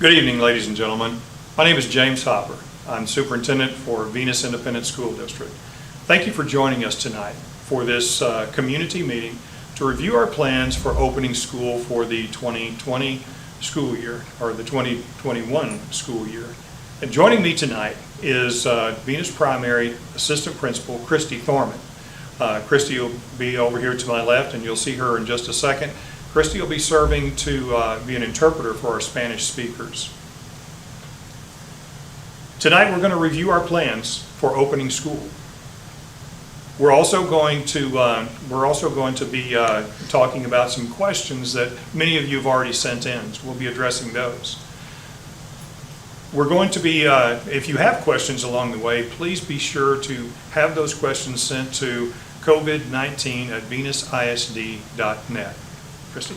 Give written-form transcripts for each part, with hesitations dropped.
Good evening, ladies and gentlemen. My name is James Hopper. I'm Superintendent for Venus Independent School District. Thank you for joining us tonight for this community meeting to review our plans for opening school for the 2020 school year, or the 2021 school year. And joining me tonight is Venus Primary Assistant Principal Christy Thorman. Christy will be over here to my left, and you'll see her in just a second. Christy will be serving to be an interpreter for our Spanish speakers. Tonight we're going to review our plans for opening school. We're also going to be talking about some questions that many of you have already sent in. So we'll be addressing those. We're going to be, if you have questions along the way, please be sure to have those questions sent to covid19@venusisd.net. Christy.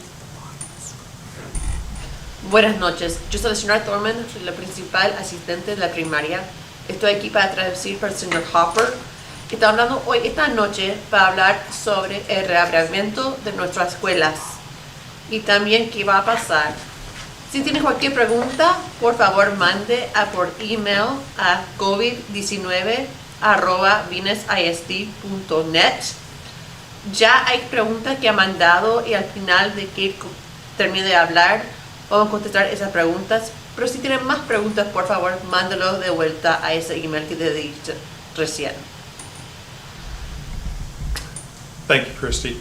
Buenas noches, yo soy la señora Thorman, la principal asistente de la primaria. Estoy aquí para traducir para el señor Hopper. Está hablando hoy, esta noche, para hablar sobre el reabrimiento de nuestras escuelas y también qué va a pasar. Si tiene cualquier pregunta, por favor mande por email a covid19@venusisd.net. Ya hay preguntas que ha mandado y al final de que termine de hablar vamos a contestar esas preguntas, pero si tienen más preguntas, por favor mándalo de vuelta a ese email que te di recién. Thank you, Christy.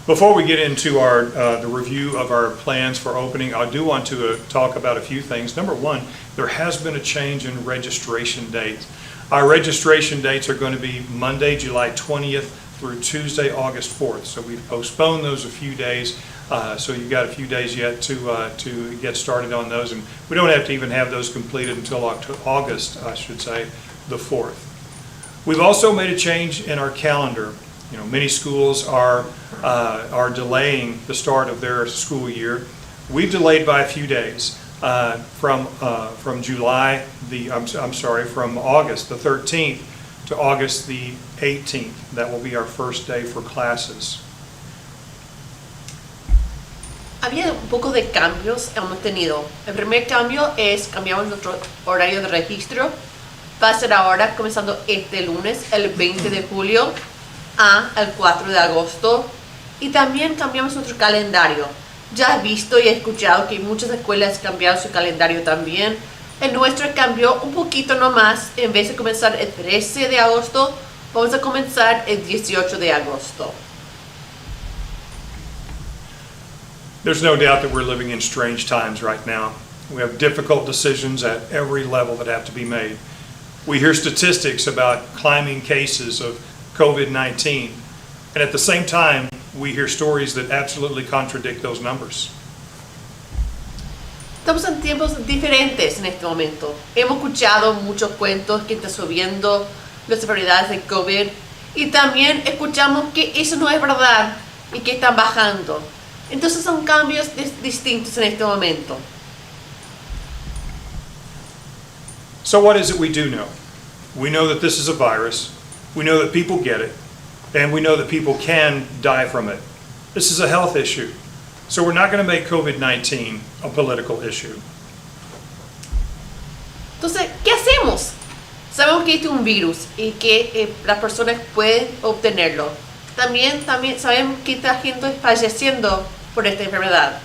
Before we get into our the review of our plans for opening, I do want to talk about a few things. Number one, there has been a change in registration dates. Our registration dates are going to be Monday, July 20th through Tuesday, August 4th. So we've postponed those a few days. So you've got a few days yet to get started on those, and we don't have to even have those completed until August, I should say, the 4th. We've also made a change in our calendar. You know, many schools are delaying the start of their school year. We've delayed by a few days from August the 13th to August the 18th. That will be our first day for classes. Había un poco de cambios que hemos tenido. El primer cambio es cambiamos nuestro horario de registro. Va a ser ahora comenzando este lunes, el 20 de julio, al 4 de agosto. Y también cambiamos nuestro calendario. Ya he visto y he escuchado que muchas escuelas cambiaron su calendario también. El nuestro cambió un poquito nomás. En vez de comenzar el 13 de agosto, vamos a comenzar el 18 de agosto. There's no doubt that we're living in strange times right now. We have difficult decisions at every level that have to be made. We hear statistics about climbing cases of COVID-19, and at the same time, we hear stories that absolutely contradict those numbers. Estamos en tiempos diferentes en este momento. Hemos escuchado muchos cuentos que están subiendo las severidades de COVID y también escuchamos que eso no es verdad y que están bajando. Entonces son cambios distintos en este momento. So what is it we do know? We know that this is a virus. We know that people get it. And we know that people can die from it. This is a health issue. So we're not going to make COVID-19 a political issue. Entonces, ¿qué hacemos? Sabemos que este es un virus y que las personas pueden obtenerlo. También sabemos que esta gente está falleciendo por esta enfermedad.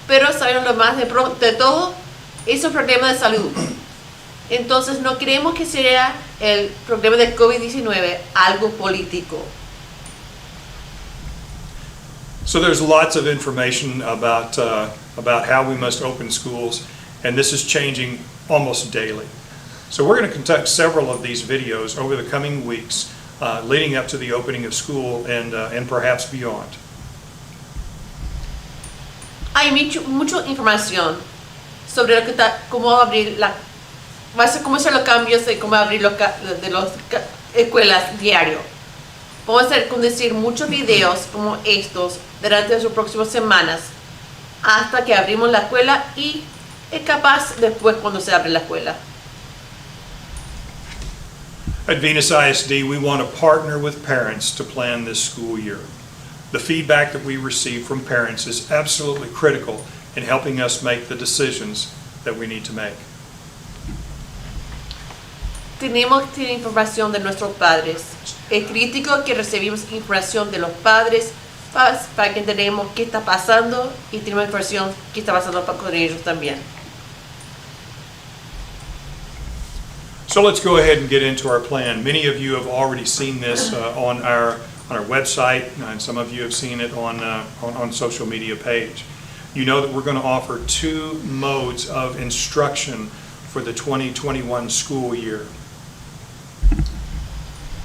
Pero sabemos lo más de todo, es un problema de salud. Entonces no queremos que sea el problema del COVID-19 algo político. So there's lots of information about how we must open schools, and this is changing almost daily. So we're going to conduct several of these videos over the coming weeks leading up to the opening of school and perhaps beyond. Hay mucha información sobre cómo abrir cómo hacer los cambios y cómo abrir las escuelas diario. Vamos a conducir muchos videos como estos durante las próximas semanas hasta que abrimos la escuela y es capaz después cuando se abre la escuela. At Venus ISD, we want to partner with parents to plan this school year. The feedback that we receive from parents is absolutely critical in helping us make the decisions that we need to make. Tenemos que tener información de nuestros padres. Es crítico que recibimos información de los padres para que entendamos qué está pasando y tenemos información que está pasando con ellos también. So let's go ahead and get into our plan. Many of you have already seen this on our website, and some of you have seen it on social media page. You know that we're going to offer 2 modes of instruction for the 2021 school year.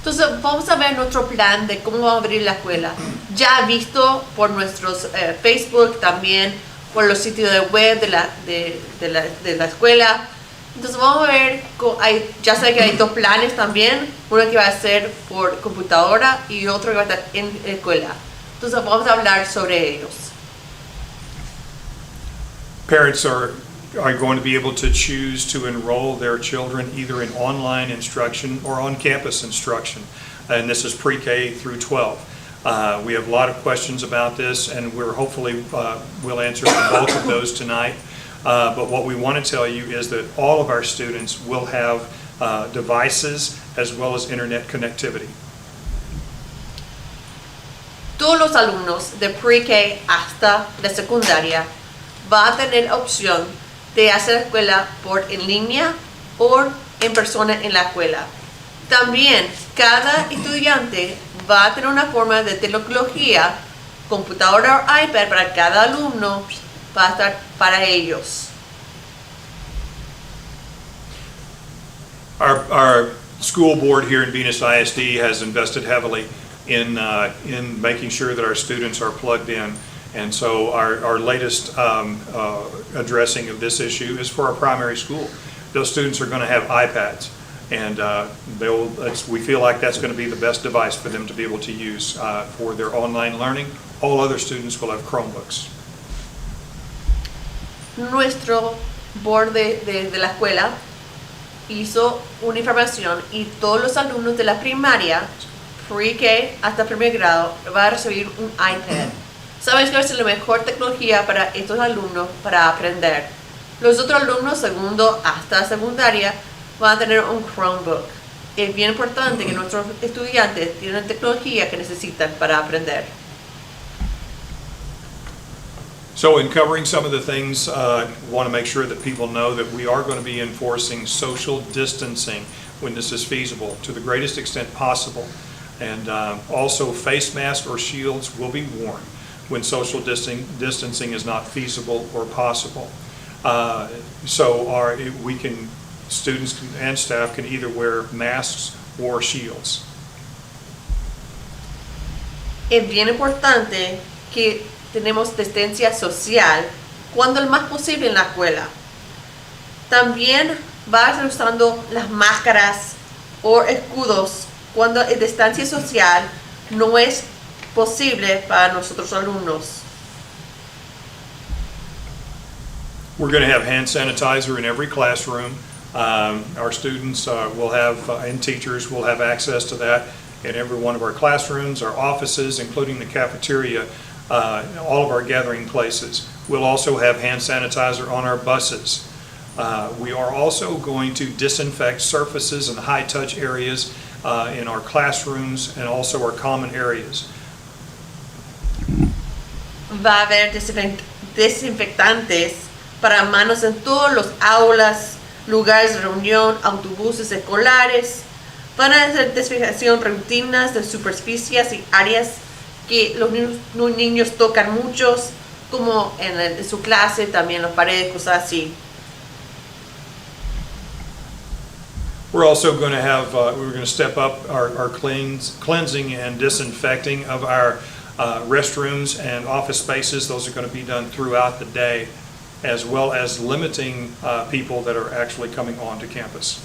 Entonces vamos a ver nuestro plan de cómo vamos a abrir la escuela. Ya visto por nuestros Facebook, también por los sitios de web de la escuela. Entonces vamos a ver, ya sé que hay 2 planes también, uno que va a ser por computadora y otro que va a estar en escuela. Entonces vamos a hablar sobre ellos. Parents are going to be able to choose to enroll their children either in online instruction or on-campus instruction, and this is pre-K through 12. We have a lot of questions about this, and we're hopefully we'll answer the bulk of those tonight. But what we want to tell you is that all of our students will have devices as well as internet connectivity. Todos los alumnos de pre-K hasta la secundaria van a tener opción de hacer la escuela por en línea o en persona en la escuela. También cada estudiante va a tener una forma de tecnología, computadora o iPad para cada alumno, va a estar para ellos. Our school board here in Venus ISD has invested heavily in making sure that our students are plugged in. And so our latest addressing of this issue is for our primary school. Those students are going to have iPads, and we feel like that's going to be the best device for them to be able to use for their online learning. All other students will have Chromebooks. Nuestro board de la escuela hizo una información y todos los alumnos de la primaria, pre-K hasta primer grado, van a recibir un iPad. Sabes que es la mejor tecnología para estos alumnos para aprender. Los otros alumnos, segundo hasta secundaria, van a tener un Chromebook. Es bien importante que nuestros estudiantes tengan la tecnología que necesitan para aprender. So in covering some of the things, want to make sure that people know that we are going to be enforcing social distancing when this is feasible to the greatest extent possible. And also face masks or shields will be worn when social distancing is not feasible or possible. Students and staff can either wear masks or shields. Es bien importante que tenemos distancia social cuando es más posible en la escuela. También va a estar usando las máscaras o escudos cuando la distancia social no es posible para nosotros alumnos. We're going to have hand sanitizer in every classroom. Our students will have, and teachers will have access to that in every one of our classrooms, our offices, including the cafeteria, all of our gathering places. We'll also have hand sanitizer on our buses. We are also going to disinfect surfaces and high-touch areas in our classrooms and also our common areas. Va a haber desinfectantes para manos en todos los aulas, lugares de reunión, autobuses escolares. Van a hacer desinfección rutinas de superficies y áreas que los niños tocan muchos, como en su clase, también las paredes, cosas así. We're also going to have, we're going to step up our cleansing and disinfecting of our restrooms and office spaces. Those are going to be done throughout the day, as well as limiting people that are actually coming onto campus.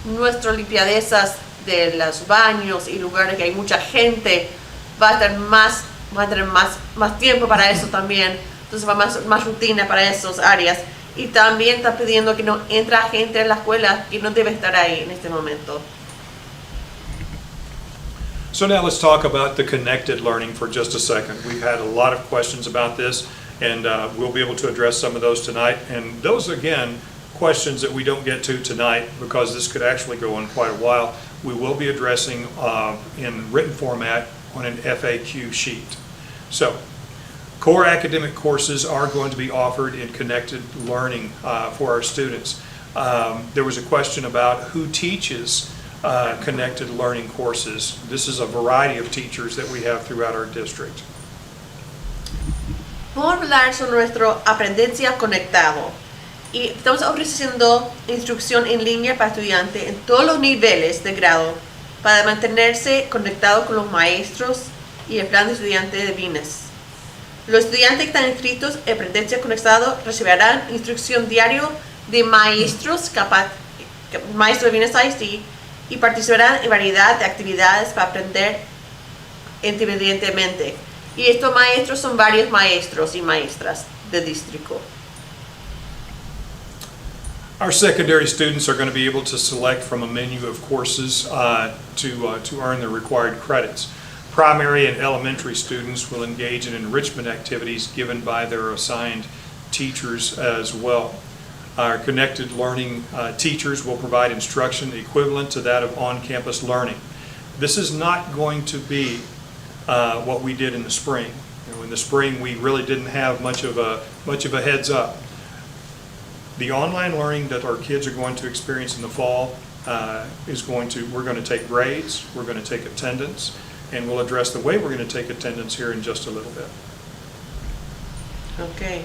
Nuestras limpiadezas de los baños y lugares que hay mucha gente va a tener más tiempo para eso también. Entonces va a más rutina para esas áreas. Y también está pidiendo que no entre gente en la escuela que no debe estar ahí en este momento. So now let's talk about the connected learning for just a second. We've had a lot of questions about this, And we'll be able to address some of those tonight. And those, again, questions that we don't get to tonight, because this could actually go on quite a while, we will be addressing in written format on an FAQ sheet. So, core academic courses are going to be offered in connected learning for our students. There was a question about who teaches connected learning courses. This is a variety of teachers that we have throughout our district. Vamos a hablar sobre nuestro aprendencia conectado. Y estamos ofreciendo instrucción en línea para estudiantes en todos los niveles de grado para mantenerse conectado con los maestros y el plan de estudiante de Visd. Los estudiantes que están inscritos en aprendencia conectado recibirán instrucción diaria de maestros de Visd ISD y participarán en variedad de actividades para aprender independientemente. Y estos maestros son varios maestros y maestras del distrito. Our secondary students are going to be able to select from a menu of courses to earn the required credits. Primary and elementary students will engage in enrichment activities given by their assigned teachers as well. Our connected learning teachers will provide instruction equivalent to that of on-campus learning. This is not going to be what we did in the spring. In the spring, we really didn't have much of a heads up. The online learning that our kids are going to experience in the fall we're going to take grades, we're going to take attendance, and we'll address the way we're going to take attendance here in just a little bit. Okay.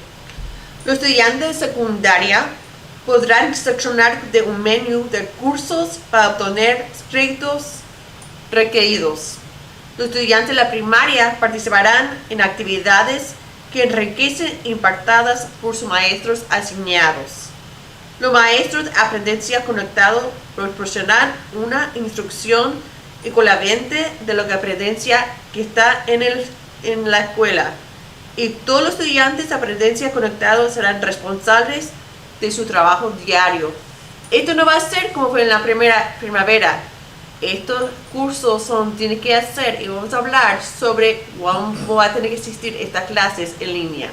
Los estudiantes de secundaria podrán seleccionar de un menú de cursos para obtener créditos requeridos. Los estudiantes de la primaria participarán en actividades que enriquecen impartidas por sus maestros asignados. Los maestros de aprendencia conectado proporcionan una instrucción equivalente de la aprendencia que está en la escuela. Y todos los estudiantes de aprendencia conectado serán responsables de su trabajo diario. Esto no va a ser como fue en la primavera. Estos cursos tienen que hacer, y vamos a hablar sobre cómo va a tener que existir estas clases en línea.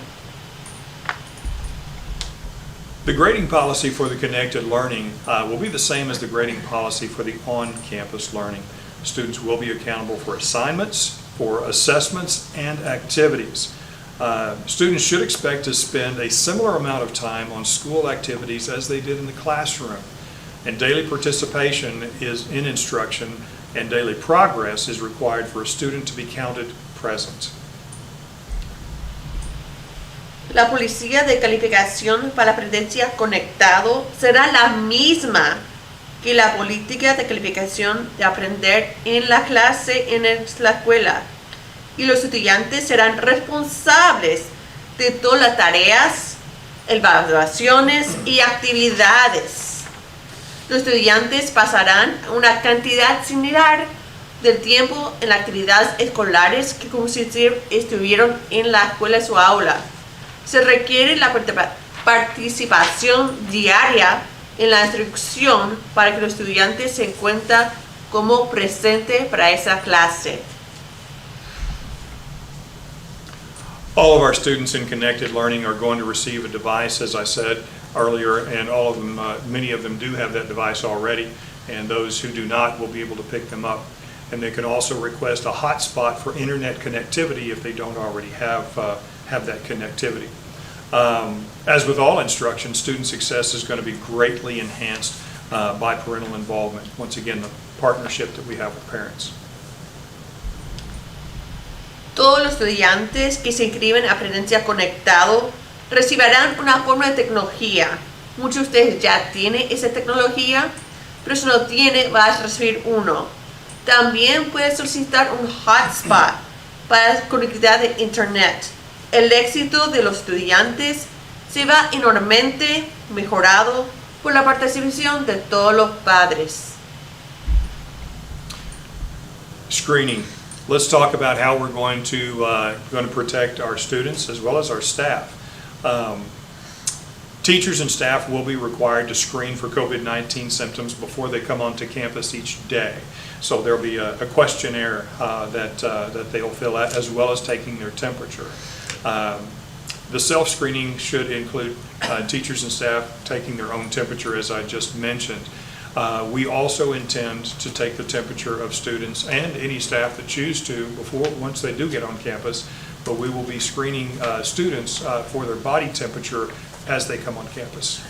The grading policy for the connected learning will be the same as the grading policy for the on-campus learning. Students will be accountable for assignments, for assessments, and activities. Students should expect to spend a similar amount of time on school activities as they did in the classroom. And daily participation is in instruction, and daily progress is required for a student to be counted present. La policía de calificación para la aprendencia conectado será la misma que la política de calificación de aprender en la clase en la escuela. Y los estudiantes serán responsables de todas las tareas, evaluaciones y actividades. Los estudiantes pasarán una cantidad similar del tiempo en actividades escolares que como si estuvieran en la escuela en su aula. Se requiere la participación diaria en la instrucción para que los estudiantes se encuentren como presentes para esa clase. All of our students in connected learning are going to receive a device, as I said earlier, and all of them, many of them do have that device already, and those who do not will be able to pick them up. And they can also request a hotspot for internet connectivity if they don't already have that connectivity. As with all instruction, student success is going to be greatly enhanced by parental involvement. Once again, the partnership that we have with parents. Todos los estudiantes que se inscriben en aprendencia conectado recibirán una forma de tecnología. Muchos de ustedes ya tienen esa tecnología, pero si no tiene, vas a recibir uno. También puedes solicitar un hotspot para conectividad de internet. El éxito de los estudiantes se va enormemente mejorado por la participación de todos los padres. Screening. Let's talk about how we're going to protect our students as well as our staff. Teachers and staff will be required to screen for COVID-19 symptoms before they come onto campus each day. So there'll be a questionnaire that they'll fill out, as well as taking their temperature. The self-screening should include teachers and staff taking their own temperature, as I just mentioned. We also intend to take the temperature of students and any staff that choose to once they do get on campus, but we will be screening students for their body temperature as they come on campus.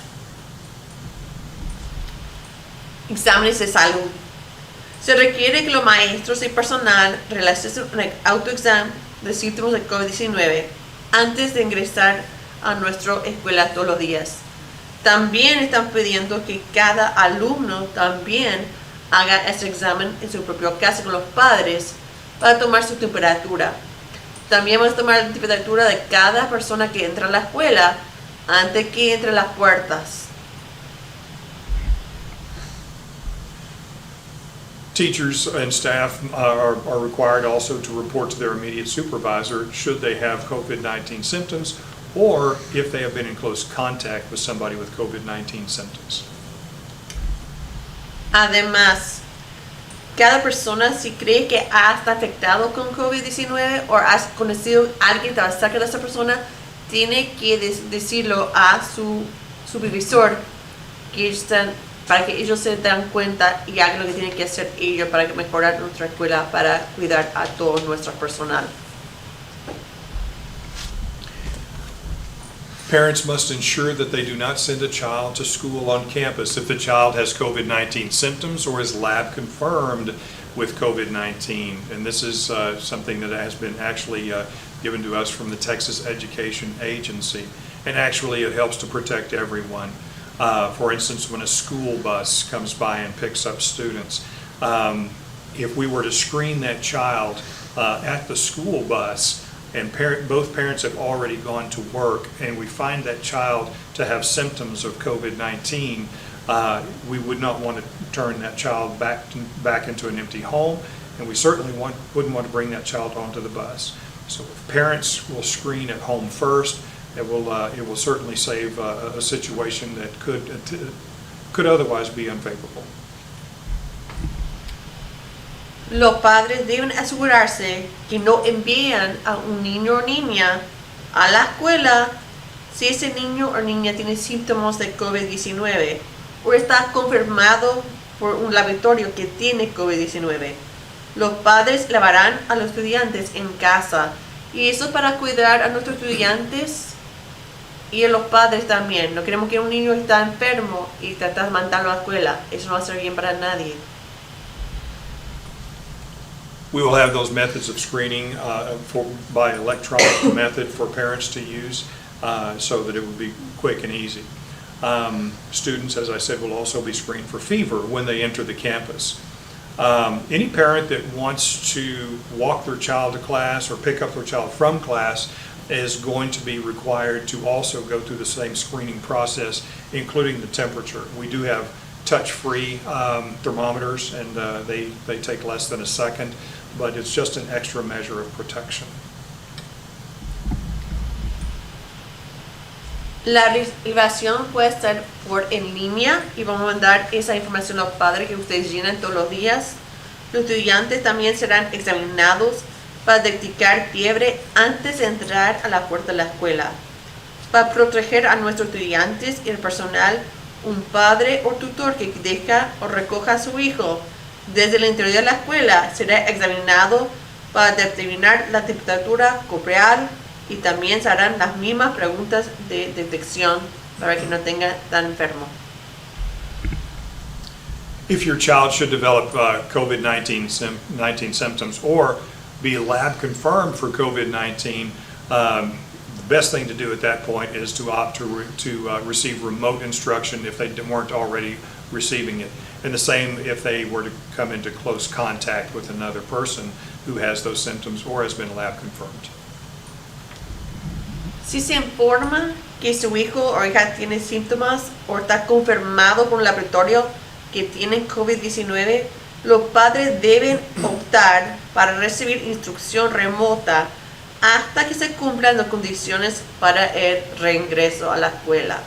Exámenes de salud. Se requiere que los maestros y personal realicen un autoexamen de síntomas de COVID-19 antes de ingresar a nuestra escuela todos los días. También están pidiendo que cada alumno también haga ese examen en su propia casa con los padres para tomar su temperatura. También vamos a tomar la temperatura de cada persona que entra a la escuela antes que entre las puertas. Teachers and staff are required also to report to their immediate supervisor should they have COVID-19 symptoms or if they have been in close contact with somebody with COVID-19 symptoms. Además, cada persona si cree que ha estado afectado con COVID-19 o ha conocido a alguien que está cerca de esa persona, tiene que decirlo a su supervisor para que ellos se den cuenta y hagan lo que tienen que hacer ellos para mejorar nuestra escuela, para cuidar a todo nuestro personal. Parents must ensure that they do not send a child to school on campus if the child has COVID-19 symptoms or is lab confirmed with COVID-19. And this is something that has been actually given to us from the Texas Education Agency. And actually it helps to protect everyone. For instance, when a school bus comes by and picks up students, if we were to screen that child at the school bus, and both parents have already gone to work, and we find that child to have symptoms of COVID-19, we would not want to turn that child back into an empty home, and we certainly wouldn't want to bring that child onto the bus. So if parents will screen at home first, it will certainly save a situation that could otherwise be unfavorable. Los padres deben asegurarse que no envían a un niño o niña a la escuela si ese niño o niña tiene síntomas de COVID-19 o está confirmado por un laboratorio que tiene COVID-19. Los padres lavarán a los estudiantes en casa y eso para cuidar a nuestros estudiantes y a los padres también. No queremos que un niño esté enfermo y tratar de mandarlo a la escuela. Eso no va a ser bien para nadie. We will have those methods of screening by electronic method for parents to use so that it will be quick and easy. Students, as I said, will also be screened for fever when they enter the campus. Any parent that wants to walk their child to class or pick up their child from class is going to be required to also go through the same screening process, including the temperature. We do have touch-free thermometers, and they take less than a second, but it's just an extra measure of protection. La reservación puede estar por en línea y vamos a mandar esa información a los padres que ustedes llenan todos los días. Los estudiantes también serán examinados para detectar fiebre antes de entrar a la puerta de la escuela. Para proteger a nuestros estudiantes y el personal, un padre o tutor que deja o recoja a su hijo desde el interior de la escuela será examinado para determinar la temperatura corporal y también se harán las mismas preguntas de detección para que no tenga tan enfermo. If your child should develop COVID-19 symptoms or be lab confirmed for COVID-19, the best thing to do at that point is to opt to receive remote instruction if they weren't already receiving it. And the same if they were to come into close contact with another person who has those symptoms or has been lab confirmed. Si se informa que su hijo o hija tiene síntomas o está confirmado por un laboratorio que tiene COVID-19, los padres deben optar para recibir instrucción remota hasta que se cumplan las condiciones para el reingreso a la escuela.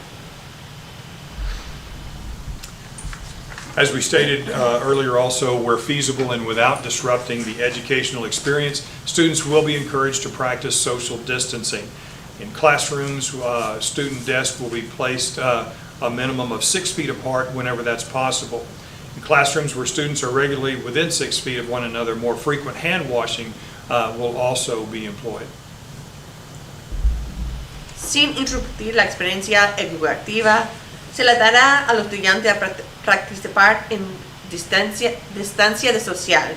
As we stated earlier also, where feasible and without disrupting the educational experience, students will be encouraged to practice social distancing. In classrooms, student desks will be placed a minimum of 6 feet apart whenever that's possible. In classrooms where students are regularly within 6 feet of one another, more frequent hand washing will also be employed. Sin interrumpir la experiencia educativa, se le dará a los estudiantes a participar en distancia de social.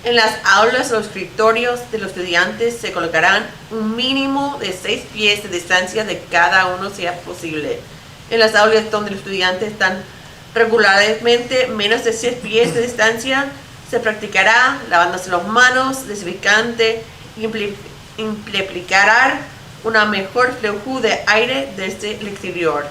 En las aulas, los escritorios de los estudiantes se colocarán un mínimo de 6 pies de distancia de cada uno si es posible. En las aulas donde los estudiantes están regularmente menos de 6 pies de distancia, se practicará lavándose las manos, desinfectante y implicará una mejor flujo de aire desde el exterior.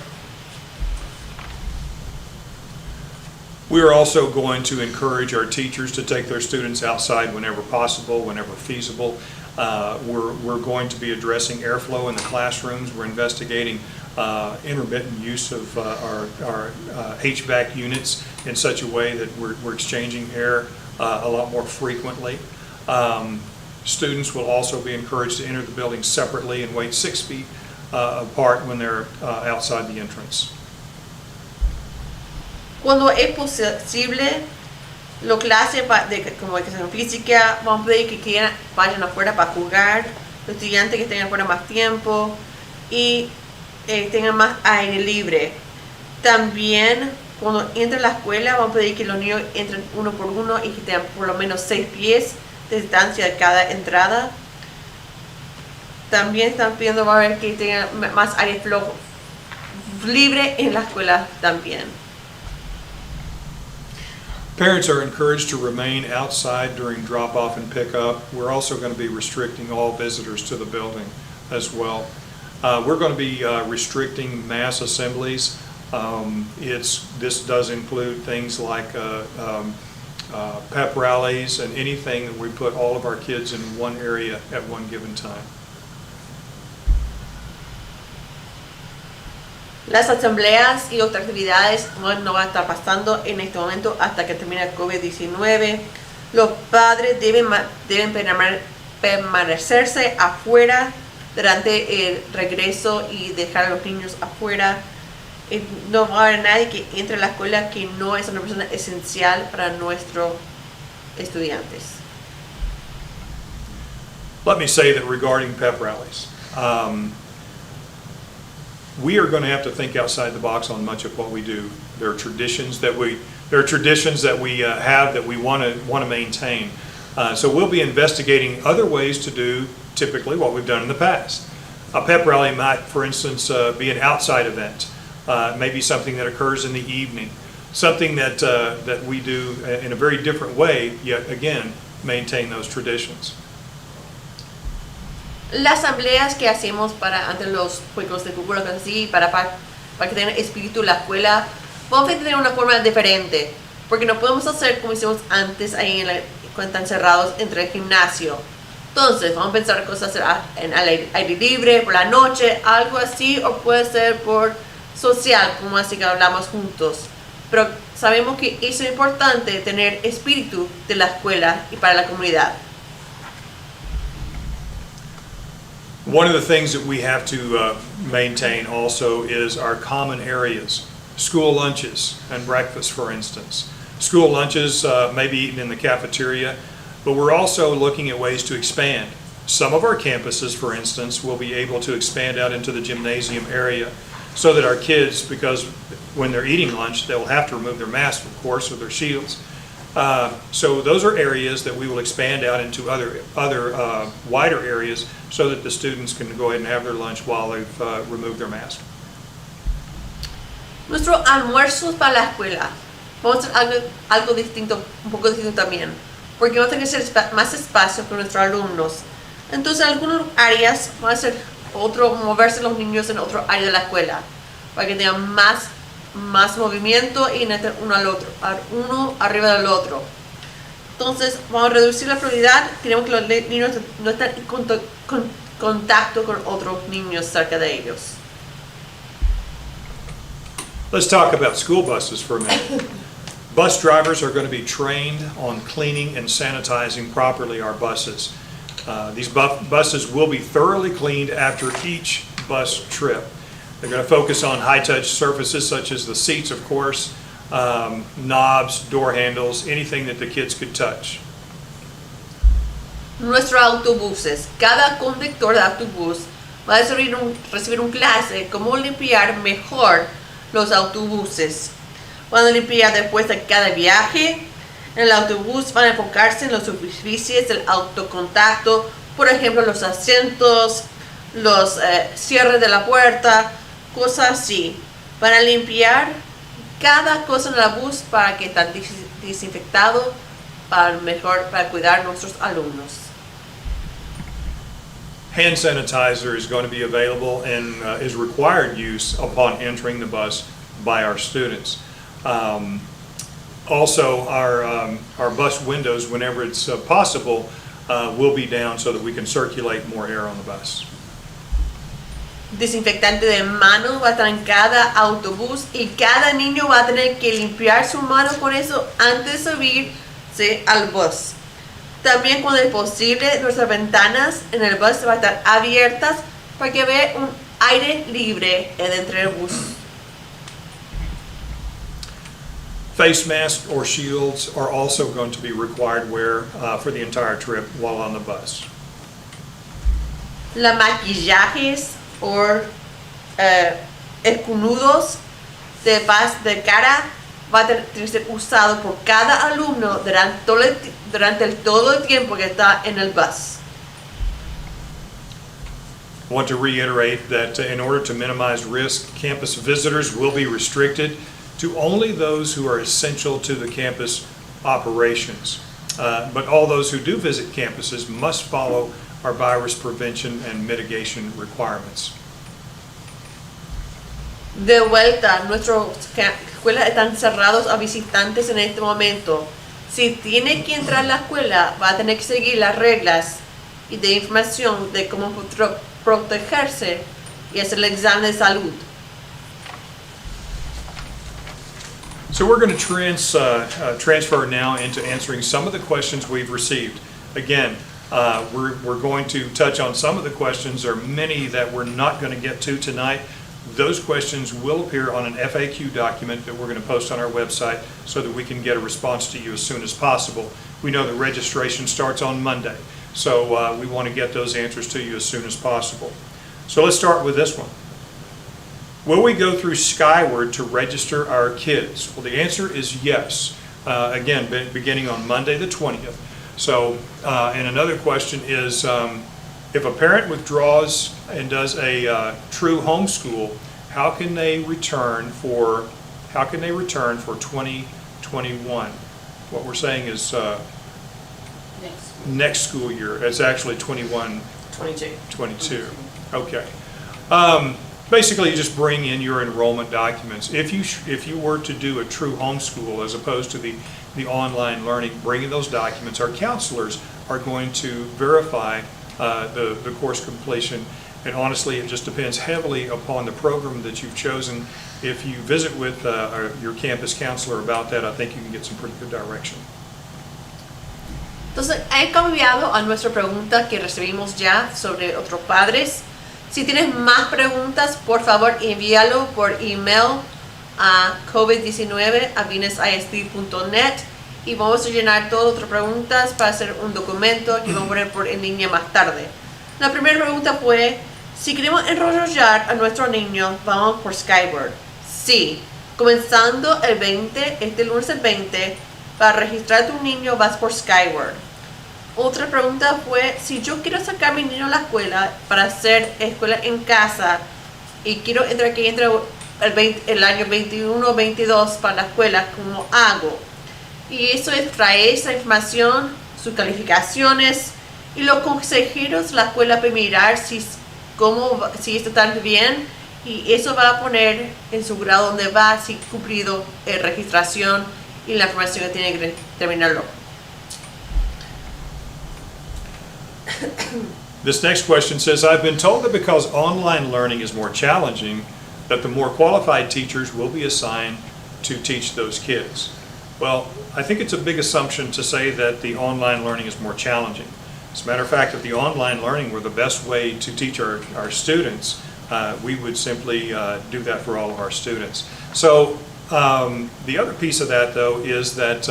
We are also going to encourage our teachers to take their students outside whenever possible, whenever feasible. We're going to be addressing airflow in the classrooms. We're investigating intermittent use of our HVAC units in such a way that we're exchanging air a lot more frequently. Students will also be encouraged to enter the building separately and wait 6 feet apart when they're outside the entrance. Cuando es posible, las clases como educación física, vamos a pedir que vayan afuera para jugar, los estudiantes que estén afuera más tiempo y tengan más aire libre. También, cuando entren a la escuela, vamos a pedir que los niños entren uno por uno y que tengan por lo menos 6 pies de distancia de cada entrada. También están pidiendo va a haber que tengan más aire libre en la escuela también. Parents are encouraged to remain outside during drop-off and pickup. We're also going to be restricting all visitors to the building as well. We're going to be restricting mass assemblies. This does include things like pep rallies and anything that we put all of our kids in one area at one given time. Las asambleas y otras actividades no van a estar pasando en este momento hasta que termine el COVID-19. Los padres deben permanecerse afuera durante el regreso y dejar a los niños afuera. No va a haber nadie que entre a la escuela que no es una persona esencial para nuestros estudiantes. Let me say that regarding pep rallies, we are going to have to think outside the box on much of what we do. There are traditions that we have that we want to maintain. So we'll be investigating other ways to do typically what we've done in the past. A pep rally might, for instance, be an outside event. Maybe something that occurs in the evening. Something that we do in a very different way, yet again, maintain those traditions. Las asambleas que hacemos ante los juegos de fútbol, así, para que tengan espíritu en la escuela, vamos a tener una forma diferente, porque no podemos hacer como hicimos antes ahí cuando están cerrados entre el gimnasio. Entonces, vamos a pensar cosas en aire libre, por la noche, algo así, o puede ser por social, como así que hablamos juntos. Pero sabemos que eso es importante, tener espíritu de la escuela y para la comunidad. One of the things that we have to maintain also is our common areas. School lunches and breakfast, for instance. School lunches may be eaten in the cafeteria, but we're also looking at ways to expand. Some of our campuses, for instance, will be able to expand out into the gymnasium area so that our kids, because when they're eating lunch, they'll have to remove their masks, of course, or their shields. So those are areas that we will expand out into other wider areas so that the students can go ahead and have their lunch while they've removed their mask. Nuestros almuerzos para la escuela, vamos a hacer algo distinto, un poco distinto también, porque vamos a tener que hacer más espacio para nuestros alumnos. Entonces, en algunas áreas van a hacer moverse los niños en otro área de la escuela, para que tengan más movimiento y uno arriba del otro. Entonces, vamos a reducir la prioridad. Queremos que los niños no estén en contacto con otros niños cerca de ellos. Let's talk about school buses for a minute. Bus drivers are going to be trained on cleaning and sanitizing properly our buses. These buses will be thoroughly cleaned after each bus trip. They're going to focus on high-touch surfaces such as the seats, of course, knobs, door handles, anything that the kids could touch. Nuestros autobuses, cada conductor de autobús va a recibir un clase de cómo limpiar mejor los autobuses. Van a limpiar después de cada viaje. En el autobús van a enfocarse en las superficies del autocontacto, por ejemplo, los asientos, los cierres de la puerta, cosas así. Van a limpiar cada cosa en el bus para que esté desinfectado para cuidar a nuestros alumnos. Hand sanitizer is going to be available and is required use upon entering the bus by our students. Also, our bus windows, whenever it's possible, will be down so that we can circulate more air on the bus. Desinfectante de mano va a estar en cada autobús y cada niño va a tener que limpiar su mano con eso antes de subirse al bus. También, cuando es posible, nuestras ventanas en el bus van a estar abiertas para que vea un aire libre dentro del bus. Face masks or shields are also going to be required wear for the entire trip while on the bus. Los maquillajes o escudos de cara va a tener que ser usado por cada alumno durante todo el tiempo que está en el bus. I want to reiterate that in order to minimize risk, campus visitors will be restricted to only those who are essential to the campus operations. But all those who do visit campuses must follow our virus prevention and mitigation requirements. De vuelta, nuestras escuelas están cerradas a visitantes en este momento. Si tiene que entrar a la escuela, va a tener que seguir las reglas y de información de cómo protegerse y hacer el examen de salud. So we're going to transfer now into answering some of the questions we've received. Again, we're going to touch on some of the questions. There are many that we're not going to get to tonight. Those questions will appear on an FAQ document that we're going to post on our website so that we can get a response to you as soon as possible. We know the registration starts on Monday, so we want to get those answers to you as soon as possible. So let's start with this one. Will we go through Skyward to register our kids? Well, the answer is yes. Again, beginning on Monday the 20th. So, and another question is, if a parent withdraws and does a true homeschool, how can they return for 2021? What we're saying is next school year. It's actually 22. Okay. Basically, you just bring in your enrollment documents. If you were to do a true homeschool as opposed to the online learning, bringing those documents, our counselors are going to verify the course completion. And honestly, it just depends heavily upon the program that you've chosen. If you visit with your campus counselor about that, I think you can get some pretty good direction. Entonces, he cambiado a nuestra pregunta que recibimos ya sobre otros padres. Si tienes más preguntas, por favor envíalo por email a covid19@visd.net y vamos a llenar todas otras preguntas para hacer un documento que vamos a poner en línea más tarde. La primera pregunta fue, si queremos enrollar a nuestros niños, ¿vamos por Skyward? Sí, comenzando el 20, este lunes el 20, para registrar a tu niño vas por Skyward. Otra pregunta fue, si yo quiero sacar a mi niño a la escuela para hacer escuela en casa y quiero entrar el año 21-22 para la escuela, ¿cómo hago? Y eso es traer esa información, sus calificaciones y los consejeros de la escuela para mirar si esto está bien y eso va a poner en su grado donde va, si cumplido registración y la información que tiene que terminarlo. This next question says, I've been told that because online learning is more challenging, that the more qualified teachers will be assigned to teach those kids. Well, I think it's a big assumption to say that the online learning is more challenging. As a matter of fact, if the online learning were the best way to teach our students, we would simply do that for all of our students. So the other piece of that, though, is that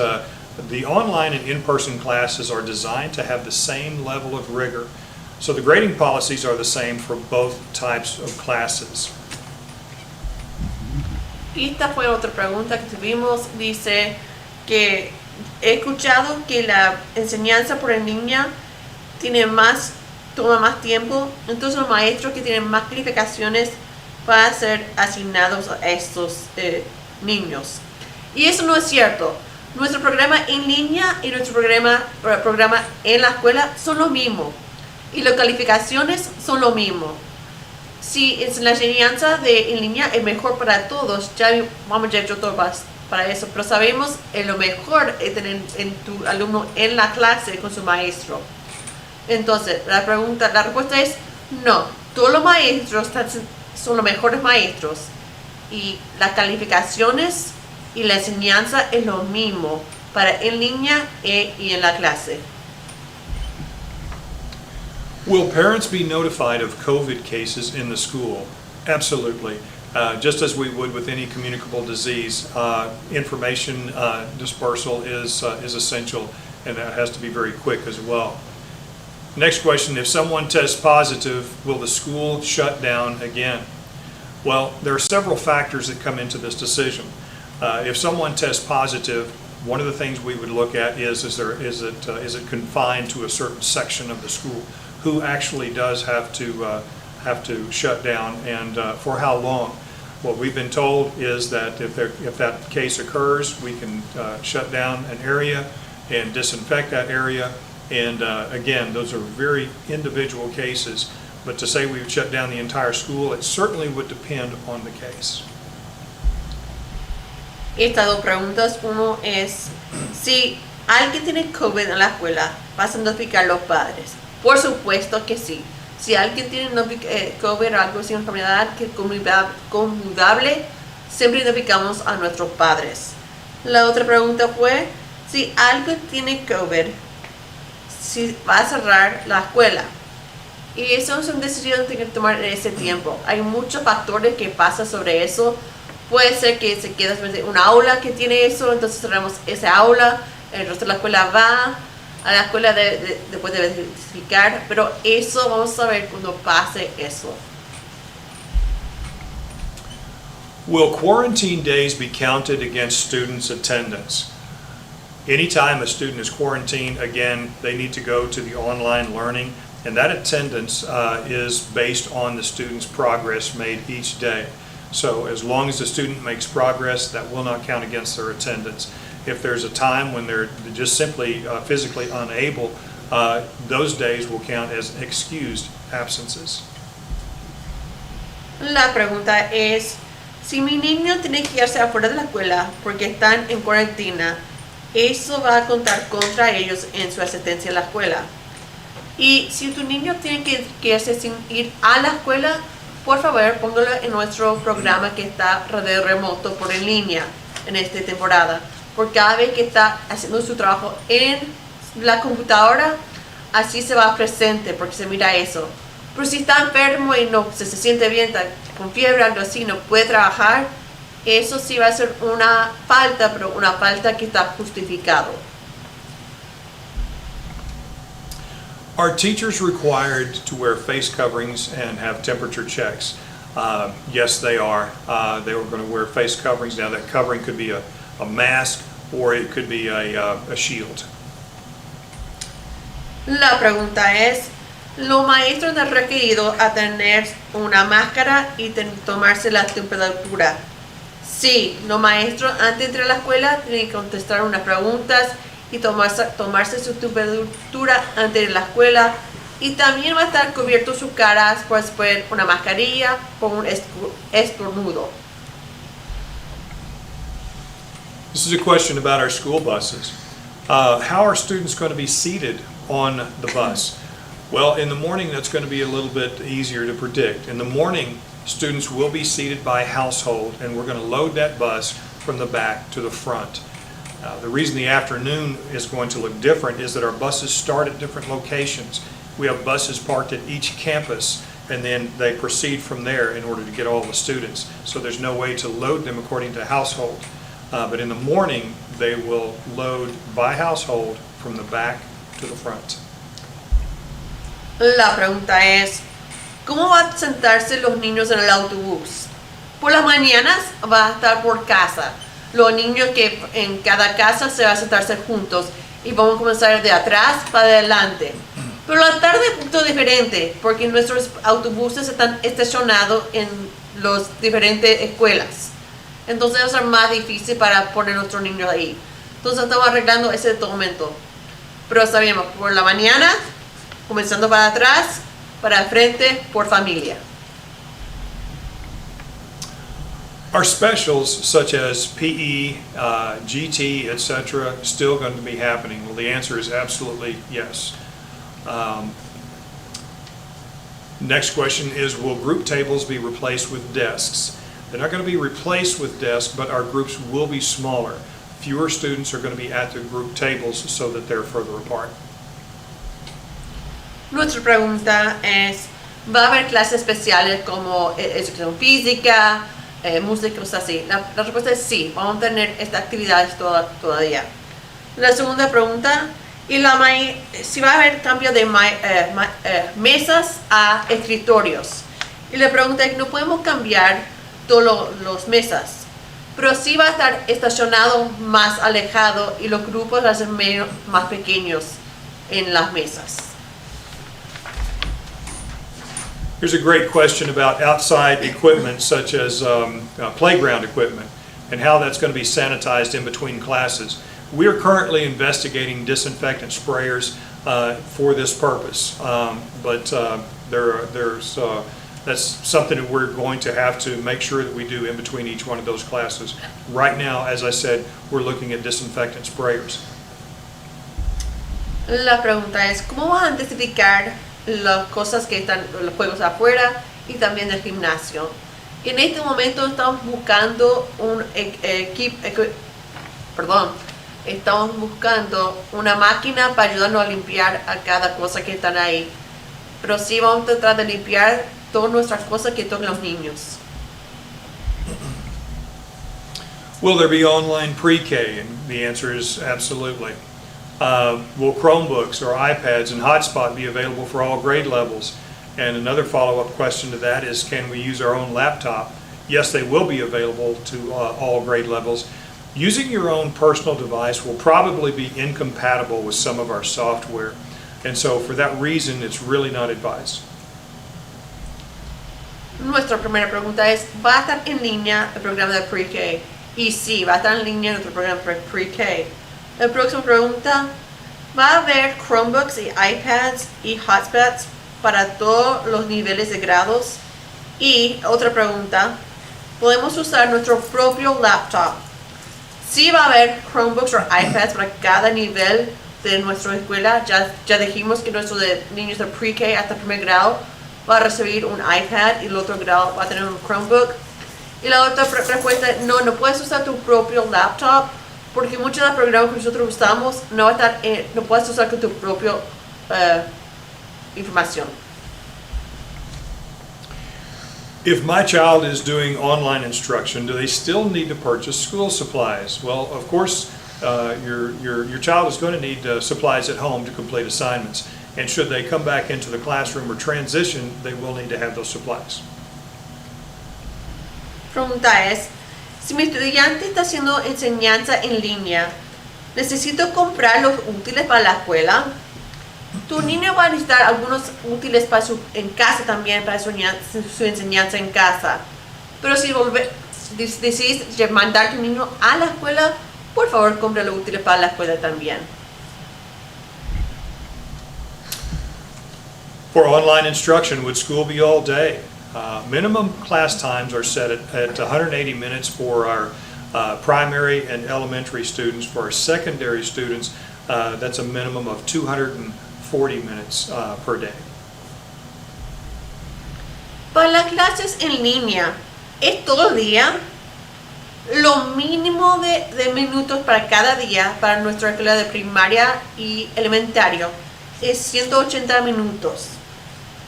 the online and in-person classes are designed to have the same level of rigor. So the grading policies are the same for both types of classes. Y esta fue otra pregunta que tuvimos. Dice que he escuchado que la enseñanza por en línea toma más tiempo, entonces los maestros que tienen más calificaciones van a ser asignados a estos niños. Y eso no es cierto. Nuestro programa en línea y nuestro programa en la escuela son lo mismo. Y las calificaciones son lo mismo. Si es la enseñanza en línea es mejor para todos, ya vamos a hecho todo para eso, pero sabemos lo mejor es tener en tu alumno en la clase con su maestro. Entonces, la respuesta es no. Todos los maestros son los mejores maestros y las calificaciones y la enseñanza es lo mismo para en línea y en la clase. Will parents be notified of COVID cases in the school? Absolutely. Just as we would with any communicable disease, information dispersal is essential, and that has to be very quick as well. Next question, if someone tests positive, will the school shut down again? Well, there are several factors that come into this decision. If someone tests positive, one of the things we would look at is it confined to a certain section of the school? Who actually does have to shut down, and for how long? What we've been told is that if that case occurs, we can shut down an area and disinfect that area. And again, those are very individual cases. But to say we would shut down the entire school, it certainly would depend upon the case. Estas dos preguntas. Uno es, si alguien tiene COVID en la escuela, ¿vas a notificar a los padres? Por supuesto que sí. Si alguien tiene COVID o algo así, una enfermedad que es conmutable, siempre notificamos a nuestros padres. La otra pregunta fue, si alguien tiene COVID, si va a cerrar la escuela. Y eso es una decisión que tiene que tomar en ese tiempo. Hay muchos factores que pasan sobre eso. Puede ser que se quede un aula que tiene eso, entonces cerramos esa aula, el resto de la escuela va a la escuela después de verificar, pero eso vamos a ver cuando pase eso. Will quarantine days be counted against students' attendance? Anytime a student is quarantined, again, they need to go to the online learning, and that attendance is based on the student's progress made each day. So as long as the student makes progress, that will not count against their attendance. If there's a time when they're just simply physically unable, those days will count as excused absences. La pregunta es, si mi niño tiene que irse afuera de la escuela porque están en cuarentena, eso va a contar contra ellos en su asistencia a la escuela. Y si tu niño tiene que irse sin ir a la escuela, por favor, póngalo en nuestro programa que está de remoto por en línea en esta temporada. Por cada vez que está haciendo su trabajo en la computadora, así se va presente, porque se mira eso. Pero si está enfermo y no se siente bien, está con fiebre, algo así, no puede trabajar, eso sí va a ser una falta, pero una falta que está justificado. Are teachers required to wear face coverings and have temperature checks? Yes, they are. They were going to wear face coverings. Now, that covering could be a mask or it could be a shield. La pregunta es, ¿los maestros están requeridos a tener una máscara y tomarse la temperatura? Sí, los maestros antes de entrar a la escuela tienen que contestar unas preguntas y tomarse su temperatura antes de la escuela, y también va a estar cubierto su cara, puede ser una mascarilla o un estornudo. This is a question about our school buses. How are students going to be seated on the bus? Well, in the morning, that's going to be a little bit easier to predict. In the morning, students will be seated by household, and we're going to load that bus from the back to the front. The reason the afternoon is going to look different is that our buses start at different locations. We have buses parked at each campus, and then they proceed from there in order to get all the students. So there's no way to load them according to household. But in the morning, they will load by household from the back to the front. La pregunta es, ¿cómo van a sentarse los niños en el autobús? Por las mañanas va a estar por casa. Los niños que en cada casa se van a sentarse juntos y vamos a comenzar de atrás para adelante. Pero la tarde es un poquito diferente porque nuestros autobuses están estacionados en las diferentes escuelas. Entonces va a ser más difícil para poner a nuestros niños ahí. Entonces estamos arreglando ese momento. Pero sabemos, por la mañana, comenzando para atrás, para el frente, por familia. Are specials such as PE, GT, etc., still going to be happening? Well, the answer is absolutely yes. Next question is, will group tables be replaced with desks? They're not going to be replaced with desks, but our groups will be smaller. Fewer students are going to be at the group tables so that they're further apart. Nuestra pregunta es, ¿va a haber clases especiales como educación física, música, cosas así? La respuesta es sí, vamos a tener estas actividades todavía. La segunda pregunta, si va a haber cambio de mesas a escritorios. Y la pregunta es, no podemos cambiar todas las mesas, pero sí va a estar estacionado más alejado y los grupos van a ser más pequeños en las mesas. Here's a great question about outside equipment such as playground equipment and how that's going to be sanitized in between classes. We are currently investigating disinfectant sprayers for this purpose, but that's something that we're going to have to make sure that we do in between each one of those classes. Right now, as I said, we're looking at disinfectant sprayers. La pregunta es, ¿cómo vas a identificar las cosas que están, los juegos afuera y también el gimnasio? En este momento estamos buscando estamos buscando una máquina para ayudarnos a limpiar a cada cosa que están ahí. Pero sí vamos a tratar de limpiar todas nuestras cosas que tocan los niños. Will there be online pre-K? And the answer is absolutely. Will Chromebooks or iPads and Hotspot be available for all grade levels? And another follow-up question to that is, can we use our own laptop? Yes, they will be available to all grade levels. Using your own personal device will probably be incompatible with some of our software. And so for that reason, it's really not advised. Nuestra primera pregunta es, ¿va a estar en línea el programa de pre-K? Y sí, va a estar en línea nuestro programa de pre-K. La próxima pregunta, ¿va a haber Chromebooks y iPads y hotspots para todos los niveles de grados? Y otra pregunta, ¿podemos usar nuestro propio laptop? Sí va a haber Chromebooks o iPads para cada nivel de nuestra escuela. Ya dijimos que nuestro niños de pre-K hasta primer grado va a recibir un iPad y el otro grado va a tener un Chromebook. Y la otra respuesta, no puedes usar tu propio laptop porque muchos de los programas que nosotros usamos no puedes usar con tu propia información. If my child is doing online instruction, do they still need to purchase school supplies? Well, of course, your child is going to need supplies at home to complete assignments. And should they come back into the classroom or transition, they will need to have those supplies. Pregunta es, si mi estudiante está haciendo enseñanza en línea, ¿necesito comprar los útiles para la escuela? Tu niño va a necesitar algunos útiles en casa también para su enseñanza en casa. Pero si decides mandar a tu niño a la escuela, por favor compra los útiles para la escuela también. For online instruction, would school be all day? Minimum class times are set at 180 minutes for our primary and elementary students. For our secondary students, that's a minimum of 240 minutes per day. Para las clases en línea, ¿es todo el día? Lo mínimo de minutos para cada día para nuestra escuela de primaria y elementario es 180 minutos.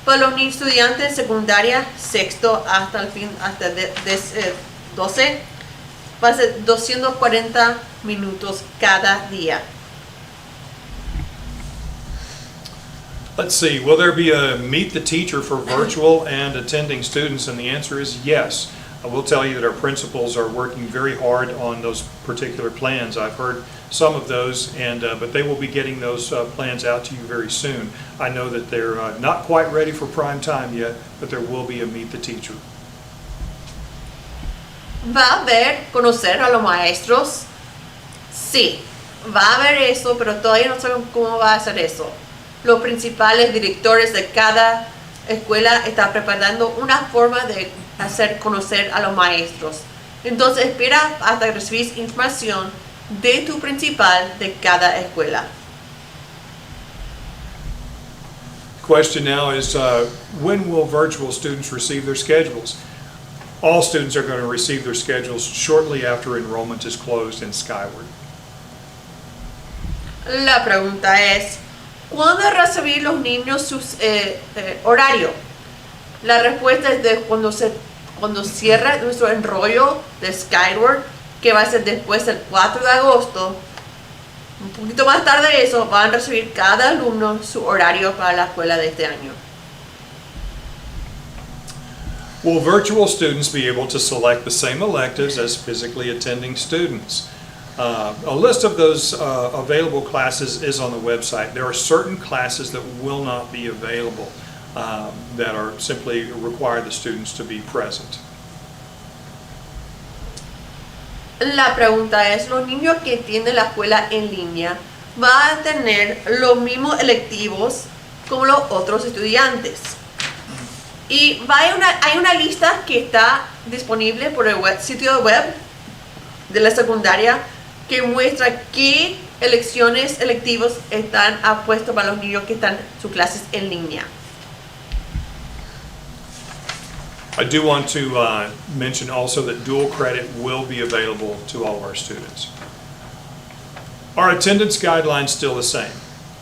Para los estudiantes de secundaria, sexto hasta el fin, hasta 12, va a ser 240 minutos cada día. Let's see, will there be a meet the teacher for virtual and attending students? And the answer is yes. I will tell you that our principals are working very hard on those particular plans. I've heard some of those, but they will be getting those plans out to you very soon. I know that they're not quite ready for prime time yet, but there will be a meet the teacher. ¿Va a haber conocer a los maestros? Sí, va a haber eso, pero todavía no saben cómo va a hacer eso. Los principales directores de cada escuela están preparando una forma de hacer conocer a los maestros. Entonces espera hasta recibir información de tu principal de cada escuela. Question now is, when will virtual students receive their schedules? All students are going to receive their schedules shortly after enrollment is closed in Skyward. La pregunta es, ¿cuándo recibir los niños sus horario? La respuesta es de cuando cierra nuestro enrollo de Skyward, que va a ser después del 4 de agosto. Un poquito más tarde de eso, van a recibir cada alumno su horario para la escuela de este año. Will virtual students be able to select the same electives as physically attending students? A list of those available classes is on the website. There are certain classes that will not be available that are simply require the students to be present. La pregunta es, ¿los niños que tienen la escuela en línea van a tener los mismos electivos como los otros estudiantes? Y hay una lista que está disponible por el sitio web de la secundaria que muestra qué electivos están apuestos para los niños que están sus clases en línea. I do want to mention also that dual credit will be available to all of our students. Are attendance guidelines still the same?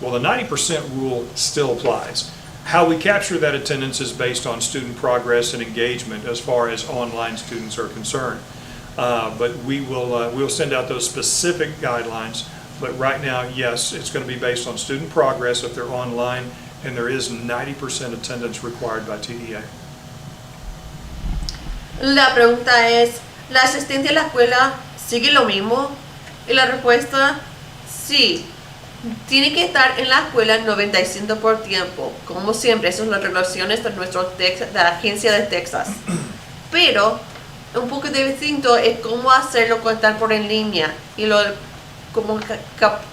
Well, the 90% rule still applies. How we capture that attendance is based on student progress and engagement as far as online students are concerned. But we'll send out those specific guidelines. But right now, yes, it's going to be based on student progress if they're online, and there is 90% attendance required by TEA. La pregunta es, ¿la asistencia a la escuela sigue lo mismo? Y la respuesta, sí. Tiene que estar en la escuela 95% por tiempo. Como siempre, esas son las regulaciones de de la agencia de Texas. Pero un poco distinto es cómo hacerlo con estar por en línea. Y como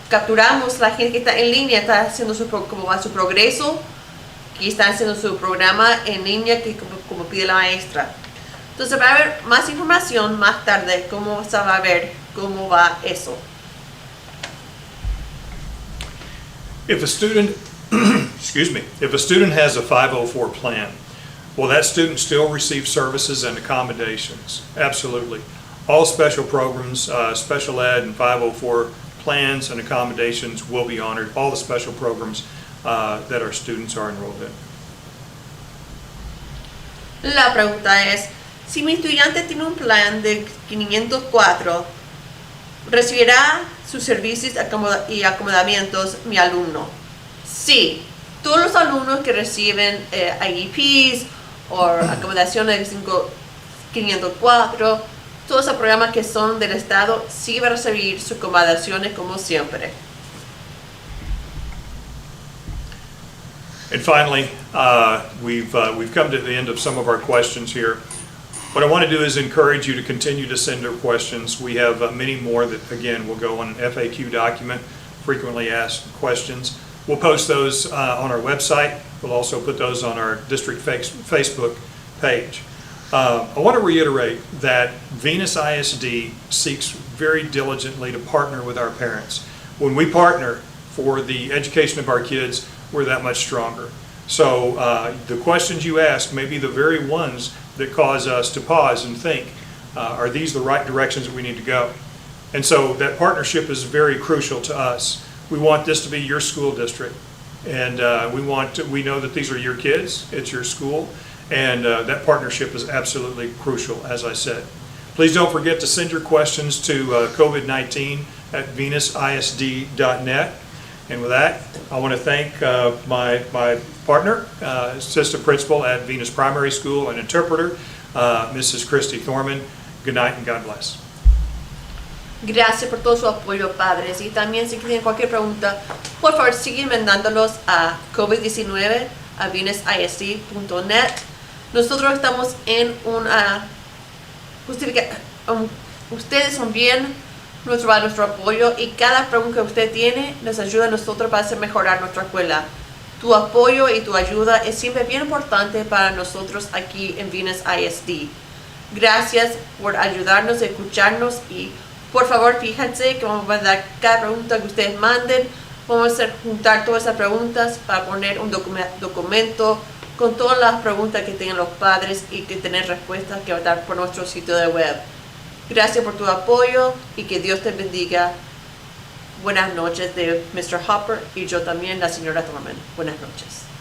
capturamos la gente que está en línea, está haciendo cómo va su progreso, que está haciendo su programa en línea, que como pide la maestra. Entonces va a haber más información más tarde, cómo se va a ver cómo va eso. If a student, if a student has a 504 plan, will that student still receive services and accommodations? Absolutely. All special programs, special ed and 504 plans and accommodations will be honored. All the special programs that our students are enrolled in. La pregunta es, si mi estudiante tiene un plan de 504, ¿recibirá sus servicios y acomodamientos mi alumno? Sí, todos los alumnos que reciben IEPs o acomodaciones de 504, todos esos programas que son del Estado, sí van a recibir sus acomodaciones como siempre. And finally, we've come to the end of some of our questions here. What I want to do is encourage you to continue to send your questions. We have many more that, again, will go on an FAQ document, frequently asked questions. We'll post those on our website. We'll also put those on our district Facebook page. I want to reiterate that Venus ISD seeks very diligently to partner with our parents. When we partner for the education of our kids, we're that much stronger. So the questions you ask may be the very ones that cause us to pause and think, Are these the right directions that we need to go? And so that partnership is very crucial to us. We want this to be your school district. And we know that these are your kids, it's your school, and that partnership is absolutely crucial, as I said. Please don't forget to send your questions to COVID-19 at venusisd.net. And with that, I want to thank my partner, assistant principal at Venus Primary School and interpreter, Mrs. Christy Thorman. Good night and God bless. Gracias por todo su apoyo, padres. Y también si tienen cualquier pregunta, por favor siguen mandándolos a COVID-19 a venusisd.net. Nosotros estamos en una ustedes son bien nuestro apoyo y cada pregunta que usted tiene nos ayuda a nosotros para hacer mejorar nuestra escuela. Tu apoyo y tu ayuda es siempre bien importante para nosotros aquí en Venus ISD. Gracias por ayudarnos, escucharnos y por favor fíjense que vamos a dar cada pregunta que ustedes manden. Vamos a juntar todas esas preguntas para poner un documento con todas las preguntas que tengan los padres y que tener respuestas que va a estar por nuestro sitio de web. Gracias por tu apoyo y que Dios te bendiga. Buenas noches de Mr. Hopper y yo también, la señora Thorman. Buenas noches.